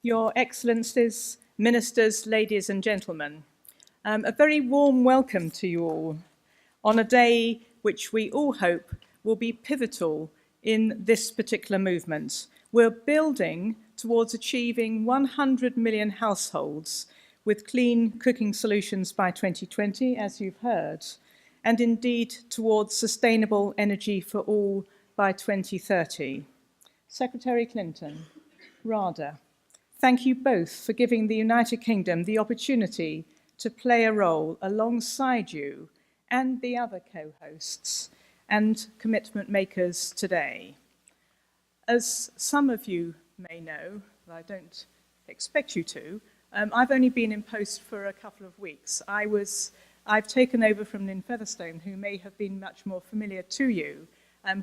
Your Excellencies, Ministers, ladies and gentlemen, a very warm welcome to you all on a day which we all hope will be pivotal in this particular movement. We're building towards achieving 100 million households with clean cooking solutions by 2020, as you've heard, and indeed towards sustainable energy for all by 2030. Secretary Clinton, RADA, thank you both for giving the United Kingdom the opportunity to play a role alongside you and the other co-hosts and commitment makers today. As some of you may know, but I don't expect you to, I've only been in post for a couple of weeks. I've taken over from Lynn Featherstone, who may have been much more familiar to you,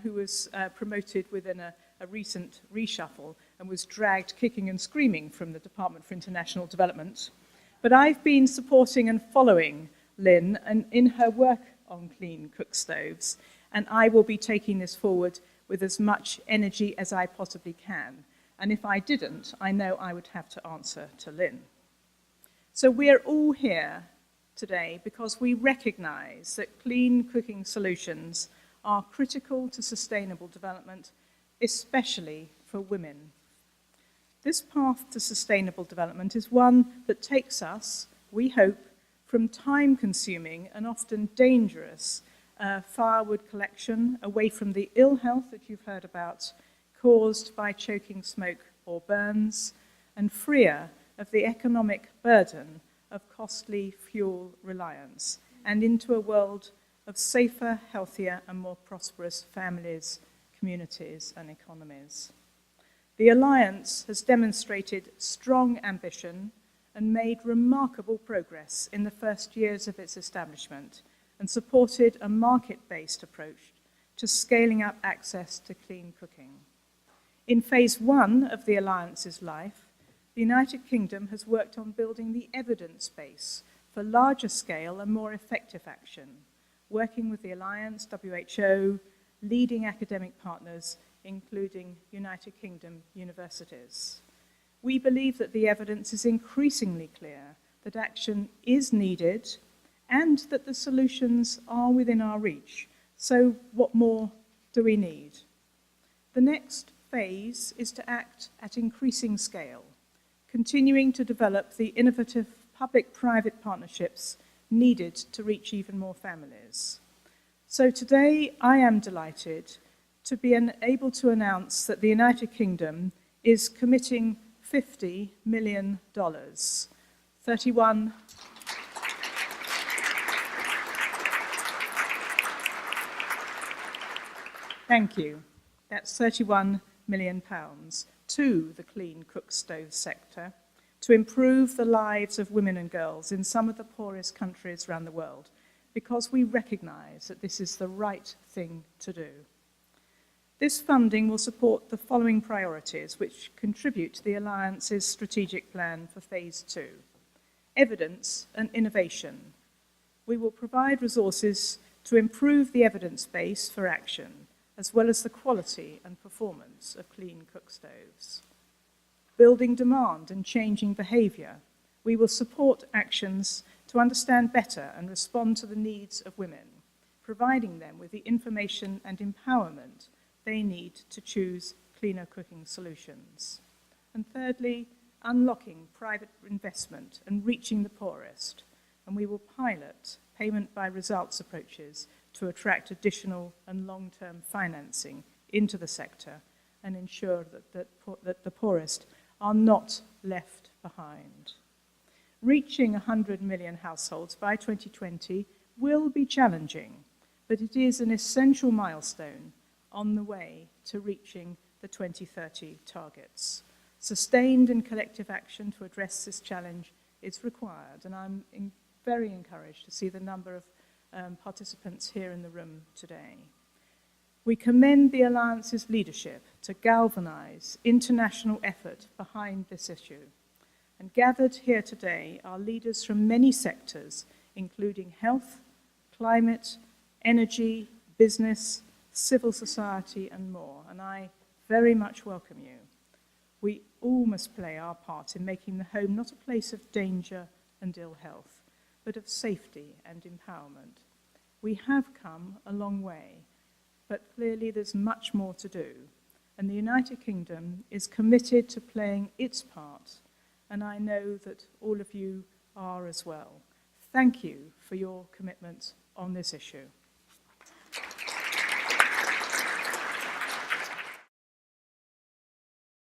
who was promoted within a recent reshuffle and was dragged kicking and screaming from the Department for International Development. But I've been supporting and following Lynn in her work on Clean Cookstoves, and I will be taking this forward with as much energy as I possibly can. And if I didn't, I know I would have to answer to Lynn. So we're all here today because we recognise that clean cooking solutions are critical to sustainable development, especially for women. This path to sustainable development is one that takes us, we hope, from time-consuming and often dangerous firewood collection away from the ill health that you've heard about caused by choking smoke or burns, and freer of the economic burden of costly fuel reliance, and into a world of safer, healthier and more prosperous families, communities and economies. The Alliance has demonstrated strong ambition and made remarkable progress in the first years of its establishment and supported a market-based approach to scaling up access to clean cooking. In phase one of the Alliance's life, the United Kingdom has worked on building the evidence base for larger scale and more effective action, working with the Alliance, WHO, leading academic partners, including United Kingdom universities. We believe that the evidence is increasingly clear that action is needed and that the solutions are within our reach. So what more do we need? The next phase is to act at increasing scale, continuing to develop the innovative public-private partnerships needed to reach even more families. So today I am delighted to be able to announce that the United Kingdom is committing $50 million, 31 Thank you. That's £31 million to the Clean Cookstoves sector to improve the lives of women and girls in some of the poorest countries around the world, because we recognise that this is the right thing to do. This funding will support the following priorities, which contribute to the Alliance's strategic plan for phase two: evidence and innovation. We will provide resources to improve the evidence base for action, as well as the quality and performance of Clean Cookstoves. Building demand and changing behaviour, we will support actions to understand better and respond to the needs of women, providing them with the information and empowerment they need to choose cleaner cooking solutions. And thirdly, unlocking private investment and reaching the poorest, and we will pilot payment by results approaches to attract additional and long-term financing into the sector and ensure that the poorest are not left behind. Reaching 100 million households by 2020 will be challenging, but it is an essential milestone on the way to reaching the 2030 targets. Sustained and collective action to address this challenge is required, and I'm very encouraged to see the number of participants here in the room today. We commend the Alliance's leadership to galvanise international effort behind this issue. And gathered here today are leaders from many sectors, including health, climate, energy, business, civil society, and more. And I very much welcome you. We all must play our part in making the home not a place of danger and ill health, but of safety and empowerment. We have come a long way, but clearly there's much more to do, and the United Kingdom is committed to playing its part, and I know that all of you are as well. Thank you for your commitment on this issue.